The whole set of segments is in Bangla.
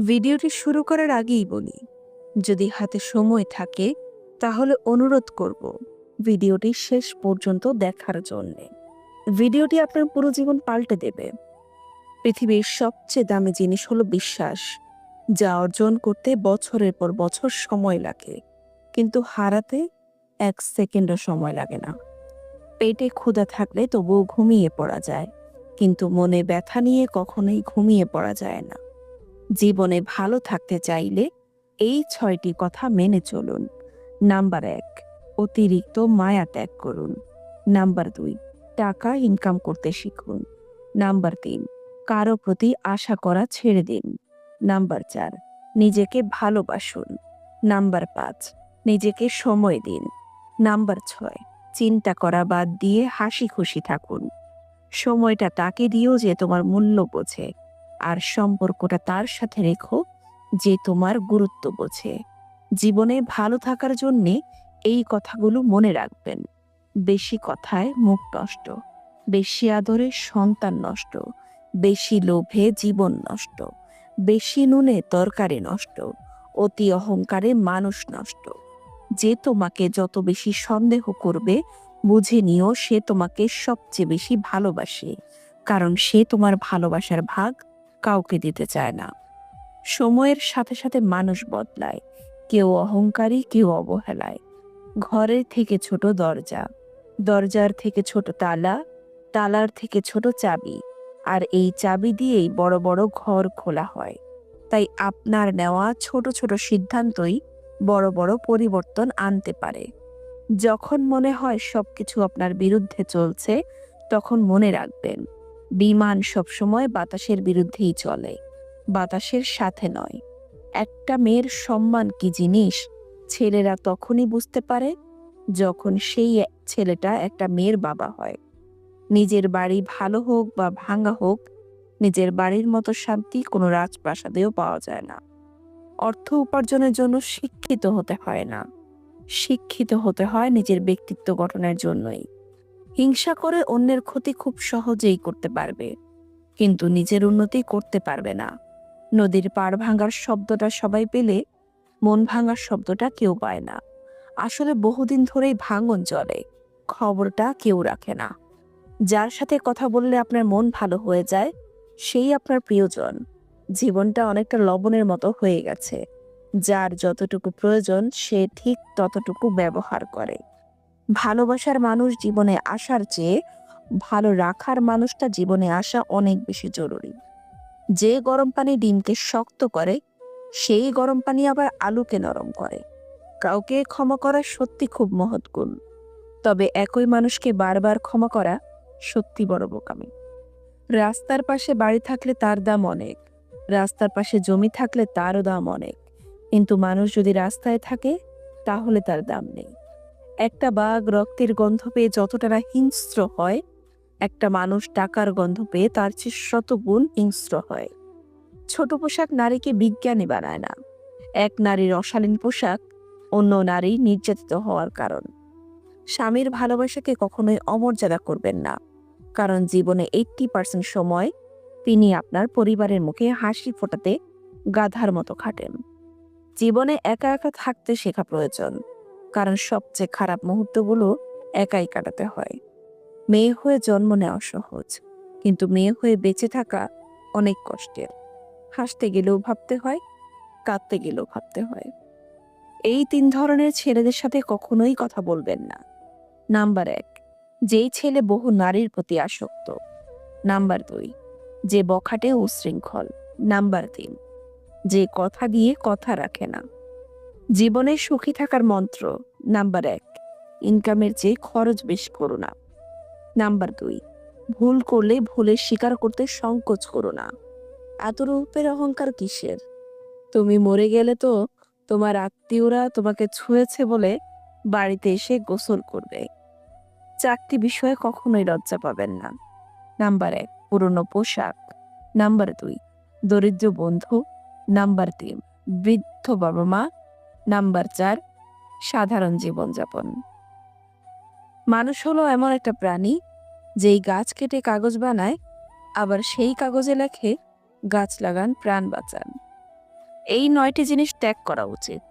ভিডিওটি শুরু করার আগেই বলি, যদি হাতে সময় থাকে তাহলে অনুরোধ করব ভিডিওটি শেষ পর্যন্ত দেখার জন্যে। ভিডিওটি আপনার পুরো জীবন পাল্টে দেবে। পৃথিবীর সবচেয়ে দামি জিনিস হলো বিশ্বাস, যা অর্জন করতে বছরের পর বছর সময় লাগে, কিন্তু হারাতে 1 সেকেন্ডও সময় লাগে না। পেটে ক্ষুধা থাকলে তবুও ঘুমিয়ে পড়া যায়, কিন্তু মনে ব্যথা নিয়ে কখনোই ঘুমিয়ে পড়া যায় না। জীবনে ভালো থাকতে চাইলে এই 6টি কথা মেনে চলুন। নাম্বার 1, অতিরিক্ত মায়া ত্যাগ করুন। নাম্বার 2, টাকা ইনকাম করতে শিখুন। নাম্বার 3, কারো প্রতি আশা করা ছেড়ে দিন। নাম্বার 4, নিজেকে ভালোবাসুন। নাম্বার 5, নিজেকে সময় দিন। নাম্বার 6, চিন্তা করা বাদ দিয়ে হাসি খুশি থাকুন। সময়টা তাকে দিও যে তোমার মূল্য বোঝে, আর সম্পর্কটা তার সাথে রেখো যে তোমার গুরুত্ব বোঝে। জীবনে ভালো থাকার জন্যে এই কথাগুলো মনে রাখবেন। বেশি কথায় মুখ নষ্ট, বেশি আদরে সন্তান নষ্ট, বেশি লোভে জীবন নষ্ট, বেশি নুনে তরকারি নষ্ট, অতি অহংকারে মানুষ নষ্ট। যে তোমাকে যত বেশি সন্দেহ করবে, বুঝে নিও সে তোমাকে সবচেয়ে বেশি ভালোবাসে, কারণ সে তোমার ভালোবাসার ভাগ কাউকে দিতে চায় না। সময়ের সাথে সাথে মানুষ বদলায়, কেউ অহংকারী, কেউ অবহেলায়। ঘরের থেকে ছোট দরজা, দরজার থেকে ছোট তালা, তালার থেকে ছোট চাবি, আর এই চাবি দিয়েই বড় বড় ঘর খোলা হয়। তাই আপনার নেওয়া ছোট ছোট সিদ্ধান্তই বড় বড় পরিবর্তন আনতে পারে। যখন মনে হয় সবকিছু আপনার বিরুদ্ধে চলছে, তখন মনে রাখবেন, বিমান সবসময় বাতাসের বিরুদ্ধেই চলে, বাতাসের সাথে নয়। একটা মেয়ের সম্মান কি জিনিস ছেলেরা তখনই বুঝতে পারে যখন সেই ছেলেটা একটা মেয়ের বাবা হয়। নিজের বাড়ি ভালো হোক বা ভাঙা হোক, নিজের বাড়ির মতো শান্তি কোনো রাজপ্রাসাদেও পাওয়া যায় না। অর্থ উপার্জনের জন্য শিক্ষিত হতে হয় না, শিক্ষিত হতে হয় নিজের ব্যক্তিত্ব গঠনের জন্যই। হিংসা করে অন্যের ক্ষতি খুব সহজেই করতে পারবে, কিন্তু নিজের উন্নতি করতে পারবে না। নদীর পাড় ভাঙার শব্দটা সবাই পেলে মন ভাঙার শব্দটা কেউ পায় না। আসলে বহুদিন ধরেই ভাঙন চলে, খবরটা কেউ রাখে না। যার সাথে কথা বললে আপনার মন ভালো হয়ে যায়, সেই আপনার প্রিয়জন। জীবনটা অনেকটা লবণের মতো হয়ে গেছে, যার যতটুকু প্রয়োজন সে ঠিক ততটুকু ব্যবহার করে। ভালোবাসার মানুষ জীবনে আসার চেয়ে ভালো রাখার মানুষটা জীবনে আসা অনেক বেশি জরুরি। যে গরম পানি ডিমকে শক্ত করে, সেই গরম পানি আবার আলুকে নরম করে। কাউকে ক্ষমা করা সত্যি খুব মহৎ গুণ, তবে একই মানুষকে বারবার ক্ষমা করা সত্যি বড় বোকামি। রাস্তার পাশে বাড়ি থাকলে তার দাম অনেক, রাস্তার পাশে জমি থাকলে তারও দাম অনেক, কিন্তু মানুষ যদি রাস্তায় থাকে তাহলে তার দাম নেই। একটা বাঘ রক্তের গন্ধ পেয়ে যতটা না হিংস্র হয়, একটা মানুষ টাকার গন্ধ পেয়ে তার চেয়ে শতগুণ হিংস্র হয়। ছোট পোশাক নারীকে বিজ্ঞানী বানায় না। এক নারীর অশালীন পোশাক অন্য নারী নির্যাতিত হওয়ার কারণ। স্বামীর ভালোবাসাকে কখনোই অমর্যাদা করবেন না, কারণ জীবনে 80% সময় তিনি আপনার পরিবারের মুখে হাসি ফোটাতে গাধার মতো খাটেন। জীবনে একা একা থাকতে শেখা প্রয়োজন, কারণ সবচেয়ে খারাপ মুহূর্তগুলো একাই কাটাতে হয়। মেয়ে হয়ে জন্ম নেওয়া সহজ, কিন্তু মেয়ে হয়ে বেঁচে থাকা অনেক কষ্টের। হাসতে গেলেও ভাবতে হয়, কাঁদতে গেলেও ভাবতে হয়। এই 3 ধরনের ছেলেদের সাথে কখনোই কথা বলবেন না। নাম্বার 1, যেই ছেলে বহু নারীর প্রতি আসক্ত। নাম্বার 2, যে বখাটে উচ্ছৃঙ্খল। নাম্বার 3, যে কথা দিয়ে কথা রাখে না। জীবনে সুখী থাকার মন্ত্র: নাম্বার 1, ইনকামের চেয়ে খরচ বেশি করো না। নাম্বার 2, ভুল করলে ভুলের স্বীকার করতে সংকোচ করো না। এত রূপের অহংকার কিসের? তুমি মরে গেলে তো তোমার আত্মীয়রা তোমাকে ছুঁয়েছে বলে বাড়িতে এসে গোসল করবে। 4টি বিষয়ে কখনোই লজ্জা পাবেন না। নাম্বার 1, পুরনো পোশাক। নাম্বার 2, দরিদ্র বন্ধু। নাম্বার 3, বৃদ্ধ বাবা মা। নাম্বার 4, সাধারণ জীবনযাপন। মানুষ হলো এমন একটা প্রাণী, যেই গাছ কেটে কাগজ বানায়, আবার সেই কাগজে লেখে গাছ লাগান প্রাণ বাঁচান। এই ৯টি জিনিস ত্যাগ করা উচিত।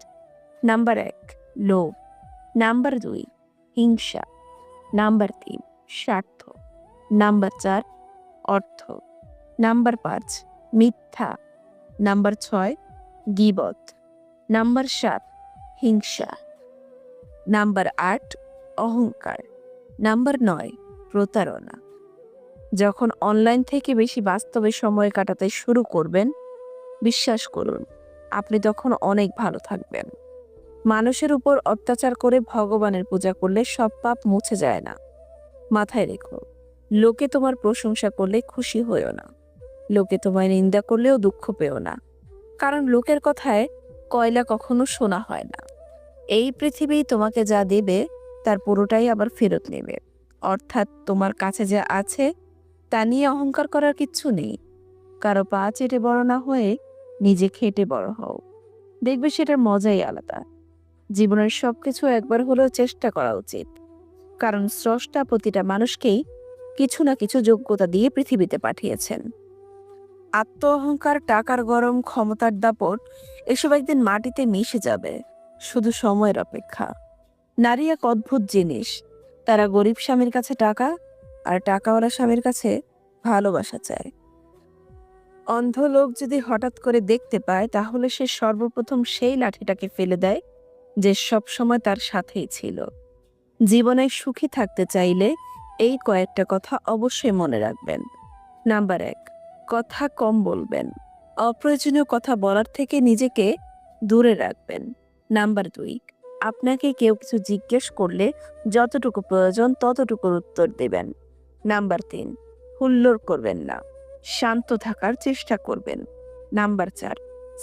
নাম্বার ১ লোভ, নাম্বার ২ হিংসা, নাম্বার ৩ স্বার্থ, নাম্বার ৪ অর্থ, নাম্বার ৫ মিথ্যা, নাম্বার ৬ গীবত, নাম্বার ৭ হিংসা, নাম্বার ৮ অহংকার, নাম্বার ৯ প্রতারণা। যখন অনলাইন থেকে বেশি বাস্তবে সময় কাটাতে শুরু করবেন, বিশ্বাস করুন আপনি তখন অনেক ভালো থাকবেন। মানুষের উপর অত্যাচার করে ভগবানের পূজা করলে সব পাপ মুছে যায় না। মাথায় রেখো, লোকে তোমার প্রশংসা করলে খুশি হইও না, লোকে তোমায় নিন্দা করলেও দুঃখ পেও না, কারণ লোকের কথায় কয়লা কখনো শোনা হয় না। এই পৃথিবী তোমাকে যা দেবে তার পুরোটাই আবার ফেরত নেবে। অর্থাৎ তোমার কাছে যা আছে তা নিয়ে অহংকার করার কিচ্ছু নেই। কারো পা চেটে বড় না হয়ে নিজে খেটে বড় হও, দেখবে সেটার মজাই আলাদা। জীবনের সবকিছু একবার হলেও চেষ্টা করা উচিত, কারণ স্রষ্টা প্রতিটা মানুষকেই কিছু না কিছু যোগ্যতা দিয়ে পৃথিবীতে পাঠিয়েছেন। আত্ম অহংকার, টাকার গরম, ক্ষমতার দাপট এসব একদিন মাটিতে মিশে যাবে, শুধু সময়ের অপেক্ষা। নারী এক অদ্ভুত জিনিস, তারা গরিব স্বামীর কাছে টাকা আর টাকাওয়ালা স্বামীর কাছে ভালোবাসা চায়। অন্ধ লোক যদি হঠাৎ করে দেখতে পায় তাহলে সে সর্বপ্রথম সেই লাঠিটাকে ফেলে দেয় যে সব সময় তার সাথেই ছিল। জীবনে সুখী থাকতে চাইলে এই কয়েকটা কথা অবশ্যই মনে রাখবেন। নাম্বার ১ কথা কম বলবেন, অপ্রয়োজনীয় কথা বলার থেকে নিজেকে দূরে রাখবেন। নাম্বার ২ আপনাকে কেউ কিছু জিজ্ঞেস করলে যতটুকু প্রয়োজন ততটুকুর উত্তর দেবেন। নাম্বার ৩ হুল্লোড় করবেন না, শান্ত থাকার চেষ্টা করবেন। নাম্বার ৪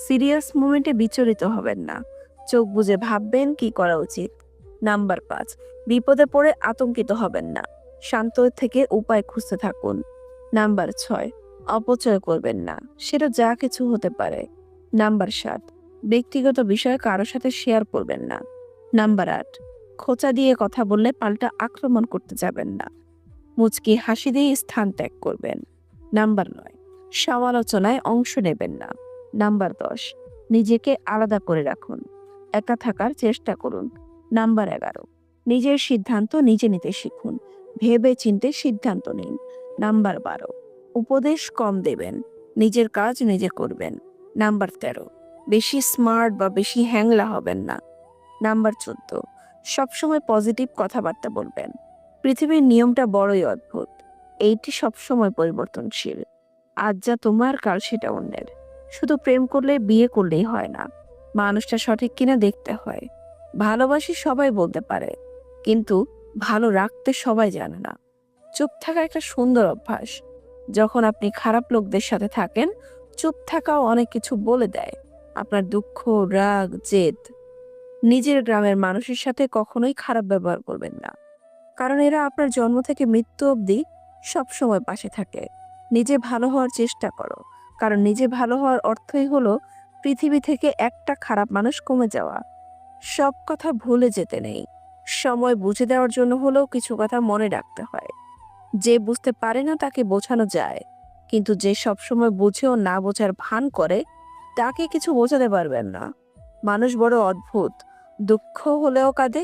সিরিয়াস মোমেন্টে বিচলিত হবেন না, চোখ বুজে ভাববেন কি করা উচিত। নাম্বার ৫ বিপদে পড়ে আতঙ্কিত হবেন না, শান্ত থেকে উপায় খুঁজতে থাকুন। নাম্বার ৬ অপচয় করবেন না, সেটা যা কিছু হতে পারে। নাম্বার ৭ ব্যক্তিগত বিষয় কারো সাথে শেয়ার করবেন না। নাম্বার ৮ খোঁচা দিয়ে কথা বললে পাল্টা আক্রমণ করতে যাবেন না, মুচকি হাসি দিয়ে স্থান ত্যাগ করবেন। নাম্বার ৯ সমালোচনায় অংশ নেবেন না। নাম্বার ১০ নিজেকে আলাদা করে রাখুন, একা থাকার চেষ্টা করুন। নাম্বার ১১ নিজের সিদ্ধান্ত নিজে নিতে শিখুন, ভেবে চিন্তে সিদ্ধান্ত নিন। নাম্বার ১২ উপদেশ কম দেবেন, নিজের কাজ নিজে করবেন। নাম্বার ১৩ বেশি স্মার্ট বা বেশি হ্যাংলা হবেন না। নাম্বার ১৪ সবসময় পজিটিভ কথাবার্তা বলবেন। পৃথিবীর নিয়মটা বড়ই অদ্ভুত, এইটি সবসময় পরিবর্তনশীল। আজ যা তোমার কাল সেটা অন্যের। শুধু প্রেম করলে বিয়ে করলেই হয় না, মানুষটা সঠিক কিনা দেখতে হয়। ভালোবাসি সবাই বলতে পারে, কিন্তু ভালো রাখতে সবাই জানে না। চুপ থাকা একটা সুন্দর অভ্যাস। যখন আপনি খারাপ লোকদের সাথে থাকেন, চুপ থাকাও অনেক কিছু বলে দেয়। আপনার দুঃখ, রাগ, জেদ। নিজের গ্রামের মানুষের সাথে কখনোই খারাপ ব্যবহার করবেন না, কারণ এরা আপনার জন্ম থেকে মৃত্যু অবধি সবসময় পাশে থাকে। নিজে ভালো হওয়ার চেষ্টা করো, কারণ নিজে ভালো হওয়ার অর্থই হলো পৃথিবী থেকে একটা খারাপ মানুষ কমে যাওয়া। সব কথা ভুলে যেতে নেই, সময় বুঝে দেওয়ার জন্য হলেও কিছু কথা মনে রাখতে হয়। যে বুঝতে পারে না তাকে বোঝানো যায়, কিন্তু যে সবসময় বুঝেও না বোঝার ভান করে তাকে কিছু বোঝাতে পারবেন না। মানুষ বড় অদ্ভুত, দুঃখ হলেও কাঁদে,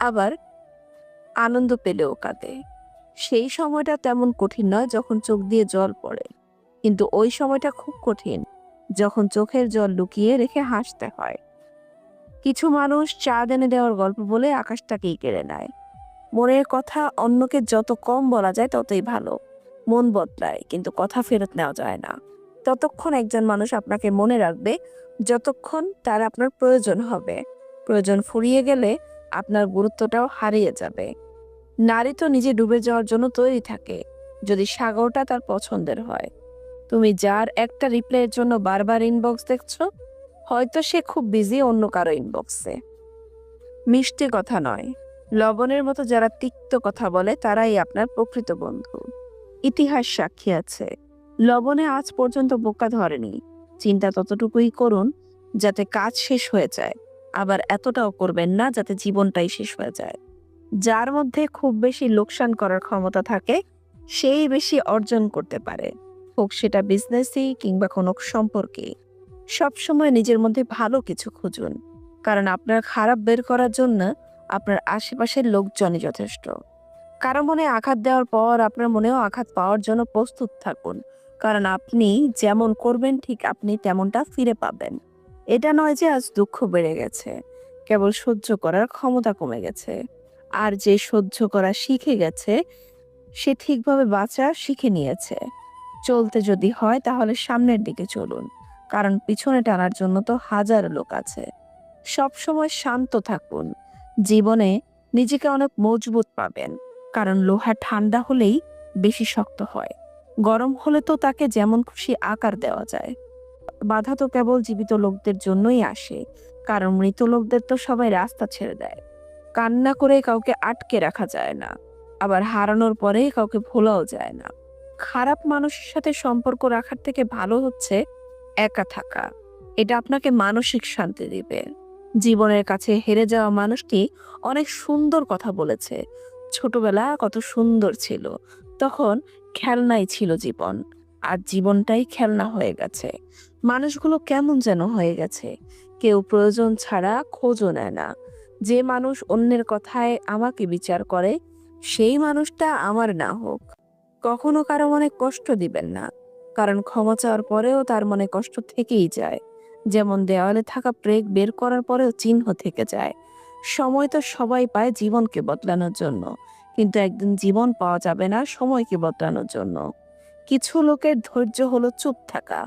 আবার আনন্দ পেলেও কাঁদে। সেই সময়টা তেমন কঠিন নয় যখন চোখ দিয়ে জল পড়ে, কিন্তু ওই সময়টা খুব কঠিন যখন চোখের জল লুকিয়ে রেখে হাসতে হয়। কিছু মানুষ চাঁদ এনে দেওয়ার গল্প বলে আকাশটাকেই কেড়ে নেয়। মনের কথা অন্যকে যত কম বলা যায় ততই ভালো। মন বদলায়, কিন্তু কথা ফেরত নেওয়া যায় না। ততক্ষণ একজন মানুষ আপনাকে মনে রাখবে যতক্ষণ তার আপনার প্রয়োজন হবে। প্রয়োজন ফুরিয়ে গেলে আপনার গুরুত্বটাও হারিয়ে যাবে। নারী তো নিজে ডুবে যাওয়ার জন্য তৈরি থাকে, যদি সাগরটা তার পছন্দের হয়। তুমি যার একটা রিপ্লাইয়ের জন্য বারবার ইনবক্স দেখছো, হয়তো সে খুব বিজি অন্য কারো ইনবক্সে। মিষ্টি কথা নয়, লবণের মতো যারা তিক্ত কথা বলে তারাই আপনার প্রকৃত বন্ধু। ইতিহাস সাক্ষী আছে, লবণে আজ পর্যন্ত বোকা ধরেনি। চিন্তা ততটুকুই করুন যাতে কাজ শেষ হয়ে যায়, আবার এতটাও করবেন না যাতে জীবনটাই শেষ হয়ে যায়। যার মধ্যে খুব বেশি লোকসান করার ক্ষমতা থাকে সেই বেশি অর্জন করতে পারে, হোক সেটা বিজনেসই কিংবা কোনো সম্পর্কে। সবসময় নিজের মধ্যে ভালো কিছু খুঁজুন, কারণ আপনার খারাপ বের করার জন্য আপনার আশেপাশের লোকজনই যথেষ্ট। কারো মনে আঘাত দেওয়ার পর আপনার মনেও আঘাত পাওয়ার জন্য প্রস্তুত থাকুন, কারণ আপনি যেমন করবেন ঠিক আপনি তেমনটা ফিরে পাবেন। এটা নয় যে আজ দুঃখ বেড়ে গেছে, কেবল সহ্য করার ক্ষমতা কমে গেছে। আর যে সহ্য করা শিখে গেছে সে ঠিকভাবে বাঁচা শিখে নিয়েছে। চলতে যদি হয় তাহলে সামনের দিকে চলুন, কারণ পিছনে টানার জন্য তো হাজারো লোক আছে। সবসময় শান্ত থাকুন। জীবনে নিজেকে অনেক মজবুত পাবেন, কারণ লোহা ঠান্ডা হলেই বেশি শক্ত হয়, গরম হলে তো তাকে যেমন খুশি আকার দেওয়া যায়। বাধা তো কেবল জীবিত লোকদের জন্যই আসে, কারণ মৃত লোকদের তো সবাই রাস্তা ছেড়ে দেয়। কান্না করে কাউকে আটকে রাখা যায় না, আবার হারানোর পরে কাউকে ভোলাও যায় না। খারাপ মানুষের সাথে সম্পর্ক রাখার থেকে ভালো হচ্ছে একা থাকা। এটা আপনাকে মানসিক শান্তি দিবে। জীবনের কাছে হেরে যাওয়া মানুষটি অনেক সুন্দর কথা বলেছে। ছোটবেলা কত সুন্দর ছিল, তখন খেলনাই ছিল জীবন, আর জীবনটাই খেলনা হয়ে গেছে। মানুষগুলো কেমন যেন হয়ে গেছে, কেউ প্রয়োজন ছাড়া খোঁজও নেয় না। যে মানুষ অন্যের কথায় আমাকে বিচার করে সেই মানুষটা আমার না হোক। কখনো কারো মনে কষ্ট দিবেন না, কারণ ক্ষমা চাওয়ার পরেও তার মনে কষ্ট থেকেই যায়। যেমন দেওয়ালে থাকা ব্রেক বের করার পরেও চিহ্ন থেকে যায়। সময় তো সবাই পায় জীবনকে বদলানোর জন্য, কিন্তু একদিন জীবন পাওয়া যাবে না সময়কে বদলানোর জন্য। কিছু লোকের ধৈর্য হলো চুপ থাকা।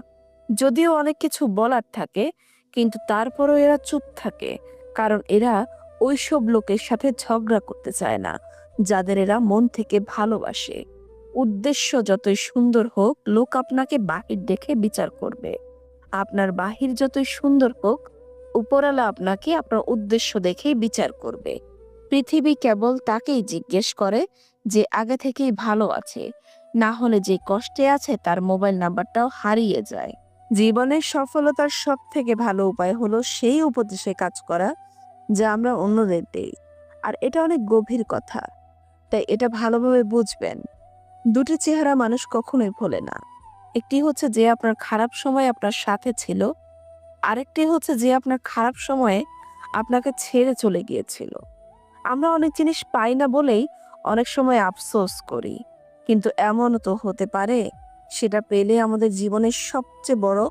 যদিও অনেক কিছু বলার থাকে, কিন্তু তারপরও এরা চুপ থাকে, কারণ এরা ওইসব লোকের সাথে ঝগড়া করতে চায় না যাদের এরা মন থেকে ভালোবাসে। উদ্দেশ্য যতই সুন্দর হোক, লোক আপনাকে বাহির দেখে বিচার করবে। আপনার বাহির যতই সুন্দর হোক, উপরওয়ালা আপনাকে আপনার উদ্দেশ্য দেখেই বিচার করবে। পৃথিবী কেবল তাকেই জিজ্ঞেস করে যে আগে থেকেই ভালো আছে, না হলে যে কষ্টে আছে তার মোবাইল নাম্বারটাও হারিয়ে যায়। জীবনের সফলতার সব থেকে ভালো উপায় হলো সেই উপদেশে কাজ করা যা আমরা অন্যদের দেই। আর এটা অনেক গভীর কথা, তাই এটা ভালোভাবে বুঝবেন। দুটি চেহারা মানুষ কখনোই ভোলে না। একটি হচ্ছে যে আপনার খারাপ সময় আপনার সাথে ছিল, আরেকটি হচ্ছে যে আপনার খারাপ সময়ে আপনাকে ছেড়ে চলে গিয়েছিল। আমরা অনেক জিনিস পাই না বলেই অনেক সময় আফসোস করি, কিন্তু এমনও তো হতে পারে সেটা পেলে আমাদের জীবনের সবচেয়ে বড়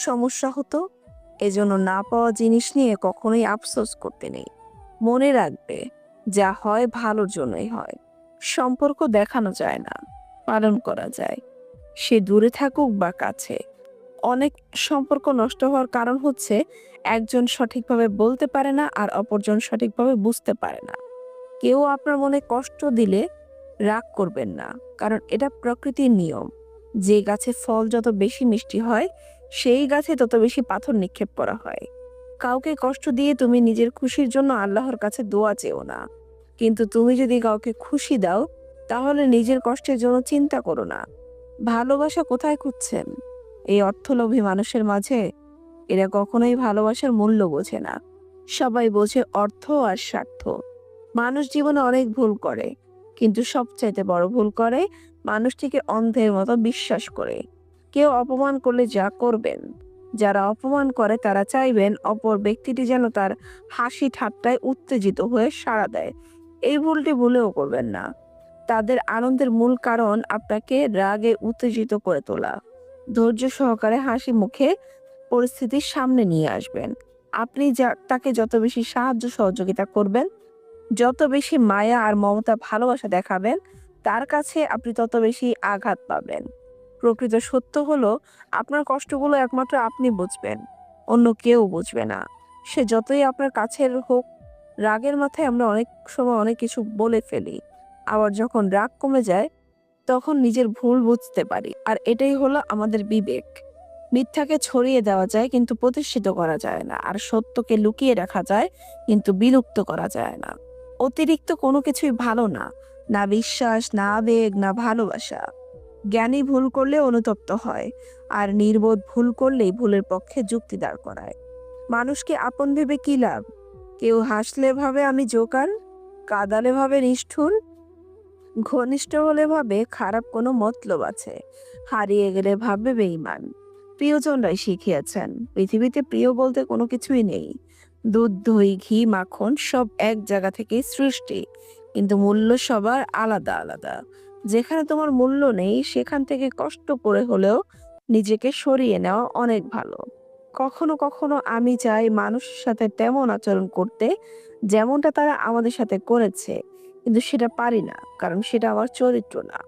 সমস্যা হতো। এজন্য না পাওয়া জিনিস নিয়ে কখনোই আফসোস করতে নেই। মনে রাখবে, যা হয় ভালোর জন্যই হয়। সম্পর্ক দেখানো যায় না, পালন করা যায়। সে দূরে থাকুক বা কাছে। অনেক সম্পর্ক নষ্ট হওয়ার কারণ হচ্ছে একজন সঠিকভাবে বলতে পারে না আর অপরজন সঠিকভাবে বুঝতে পারে না। কেউ আপনার মনে কষ্ট দিলে রাগ করবেন না, কারণ এটা প্রকৃতির নিয়ম। যে গাছে ফল যত বেশি মিষ্টি হয় সেই গাছে তত বেশি পাথর নিক্ষেপ করা হয়। কাউকে কষ্ট দিয়ে তুমি নিজের খুশির জন্য আল্লাহর কাছে দোয়া চেও না, কিন্তু তুমি যদি কাউকে খুশি দাও তাহলে নিজের কষ্টের জন্য চিন্তা করো না। ভালোবাসা কোথায় খুঁজছেন? এই অর্থলোভী মানুষের মাঝে? এরা কখনোই ভালোবাসার মূল্য বোঝে না। সবাই বোঝে অর্থ আর স্বার্থ। মানুষ জীবনে অনেক ভুল করে, কিন্তু সবচাইতে বড় ভুল করে মানুষটিকে অন্ধের মতো বিশ্বাস করে। কেউ অপমান করলে যা করবেন, যারা অপমান করে তারা চাইবেন অপর ব্যক্তিটি যেন তার হাসি ঠাট্টায় উত্তেজিত হয়ে সাড়া দেয়। এই ভুলটি ভুলেও করবেন না। তাদের আনন্দের মূল কারণ আপনাকে রাগে উত্তেজিত করে তোলা। ধৈর্য সহকারে হাসি মুখে পরিস্থিতির সামনে নিয়ে আসবেন। আপনি তাকে যত বেশি সাহায্য সহযোগিতা করবেন, যত বেশি মায়া আর মমতা ভালোবাসা দেখাবেন, তার কাছে আপনি তত বেশি আঘাত পাবেন। প্রকৃত সত্য হলো আপনার কষ্টগুলো একমাত্র আপনি বুঝবেন, অন্য কেউ বুঝবে না। সে যতই আপনার কাছের হোক। রাগের মাথায় আমরা অনেক সময় অনেক কিছু বলে ফেলি, আবার যখন রাগ কমে যায় তখন নিজের ভুল বুঝতে পারি। আর এটাই হলো আমাদের বিবেক। মিথ্যাকে ছড়িয়ে দেওয়া যায় কিন্তু প্রতিষ্ঠিত করা যায় না, আর সত্যকে লুকিয়ে রাখা যায় কিন্তু বিলুপ্ত করা যায় না। অতিরিক্ত কোনো কিছুই ভালো না, না বিশ্বাস, না আবেগ, না ভালোবাসা। জ্ঞানী ভুল করলে অনুতপ্ত হয়, আর নির্বোধ ভুল করলেই ভুলের পক্ষে যুক্তি দাঁড় করায়। মানুষকে আপন ভেবে কি লাভ? কেউ হাসলে ভাবে আমি জোকার, কাঁদালে ভাবে নিষ্ঠুর, ঘনিষ্ঠ হলে ভাবে খারাপ কোনো মতলব আছে, হারিয়ে গেলে ভাববে বেঈমান। প্রিয়জনরাই শিখিয়েছেন। পৃথিবীতে প্রিয় বলতে কোনো কিছুই নেই। দুধ, দই, ঘি, মাখন সব এক জায়গা থেকেই সৃষ্টি। কিন্তু মূল্য সবার আলাদা আলাদা। যেখানে তোমার মূল্য নেই সেখান থেকে কষ্ট করে হলেও নিজেকে সরিয়ে নেওয়া অনেক ভালো। কখনো কখনো আমি চাই মানুষের সাথে তেমন আচরণ করতে যেমনটা তারা আমাদের সাথে করেছে, কিন্তু সেটা পারি না, কারণ সেটা আমার চরিত্র না।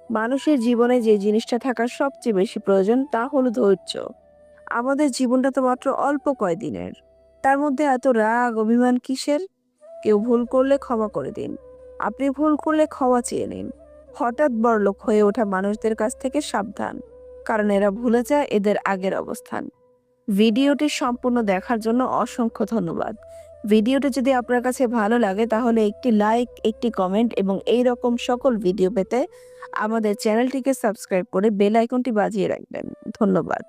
মানুষের জীবনে যে জিনিসটা থাকার সবচেয়ে বেশি প্রয়োজন তা হলো ধৈর্য। আমাদের জীবনটা তো মাত্র অল্প কয়দিনের, তার মধ্যে এত রাগ অভিমান কিসের? কেউ ভুল করলে ক্ষমা করে দিন, আপনি ভুল করলে ক্ষমা চেয়ে নিন। হঠাৎ বড়লোক হয়ে ওঠা মানুষদের কাছ থেকে সাবধান, কারণ এরা ভুলে যায় এদের আগের অবস্থান। ভিডিওটি সম্পূর্ণ দেখার জন্য অসংখ্য ধন্যবাদ। ভিডিওটি যদি আপনার কাছে ভালো লাগে তাহলে একটি লাইক, একটি কমেন্ট এবং এই রকম সকল ভিডিও পেতে আমাদের চ্যানেলটিকে সাবস্ক্রাইব করে বেল আইকনটি বাজিয়ে রাখবেন। ধন্যবাদ।